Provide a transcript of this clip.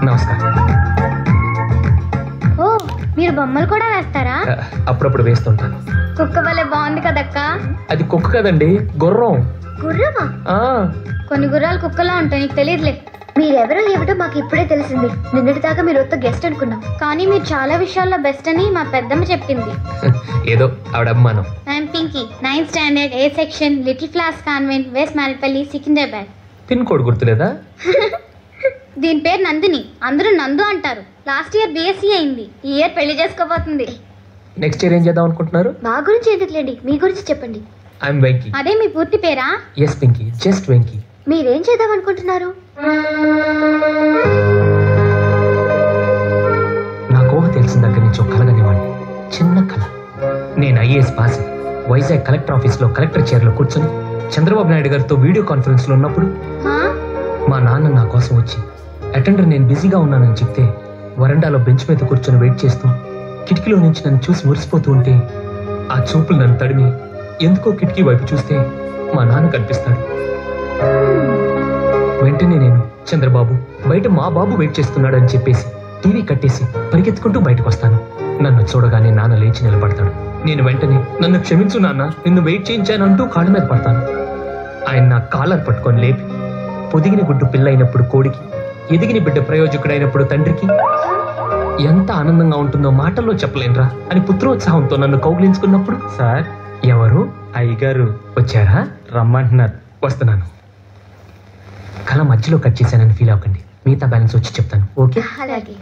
నమస్కారం. ఓ, మీరు బొమ్మలు కూడా వేస్తారా? అప్పుడప్పుడు వేస్తుంటాను. కుక్క వల్లే బాగుంది కదక్క. అది కుక్క కదండి, గుర్రం. గుర్రమా? కొన్ని గుర్రాలు కుక్కలా ఉంటాయి, నీకు తెలియదులే. మీరెవరో ఏమిటో మాకు ఇప్పుడే తెలిసింది. నిన్నటి దాకా మీరు వద్ద గెస్ట్ అనుకున్నాం, కానీ మీరు చాలా విషయాల్లో బెస్ట్ అని మా పెద్దమ్మ చెప్పింది. ఏదో ఆవిడ అభిమానం. I'm Pinky, 9th standard, A section, little floss convent, west Marepalli, Secunderabad. Pin code గుర్తులేదా? దీని పేరు నందిని, అందరూ నందు అంటారు. లాస్ట్ ఇయర్ BSc అయింది, ఈ ఇయర్ పెళ్లి చేసుకోబోతుంది. నెక్స్ట్ ఇయర్ ఏం చేద్దాం అనుకుంటున్నారు? మా గురించి ఎందుకులేండి, మీ గురించి చెప్పండి. ఐఎమ్ వెంకీ. అదే మీ పూర్తి పేరా? Yes Pinky, just Venky. మీరేం చేద్దాం అనుకుంటున్నారు? నాకు ఊహ తెలిసిన దగ్గర నుంచి ఒక కలగనివ్వండి, చిన్న కళ. నేను IAS పాస్ వైజాగ్ కలెక్టర్ ఆఫీస్లో కలెక్టర్ చైర్లో కూర్చొని చంద్రబాబు నాయుడు గారితో వీడియో కాన్ఫరెన్స్లో ఉన్నప్పుడు మా నాన్న నా కోసం వచ్చి అటెండర్ నేను బిజీగా ఉన్నానని చెప్తే వరండాలో బెంచ్ మీద కూర్చొని వెయిట్ చేస్తూ కిటికీలో నుంచి నన్ను చూసి మురిసిపోతూ ఉంటే ఆ చూపులు నన్ను తడిమి ఎందుకో కిటికీ వైపు చూస్తే మా నాన్న కనిపిస్తాడు. వెంటనే నేను చంద్రబాబు బయట మా బాబు వెయిట్ చేస్తున్నాడు అని చెప్పేసి టీవీ కట్టేసి పరిగెత్తుకుంటూ బయటకు వస్తాను. నన్ను చూడగానే నాన్న లేచి నిలబడతాడు. నేను వెంటనే నన్ను క్షమించు నాన్న, నిన్ను వెయిట్ చేయించానంటూ కాళ్ళ మీద పడతాను. ఆయన నా కాలర్ పట్టుకొని లేపి పొదిగిన గుడ్డు పిల్ల అయినప్పుడు కోడికి, ఎదిగిన బిడ్డ ప్రయోజకుడైనప్పుడు తండ్రికి ఎంత ఆనందంగా ఉంటుందో మాటల్లో చెప్పలేనురా అని పుత్రోత్సాహంతో నన్ను కౌగిలించుకున్నప్పుడు, సార్ ఎవరు? అయ్యగారు వచ్చారా? రమ్మంటున్నారు. వస్తున్నాను. కళ మధ్యలో కట్ చేశానని ఫీల్ అవ్వకండి, మిగతా బ్యాలెన్స్ వచ్చి చెప్తాను. ఓకే? అలాగే.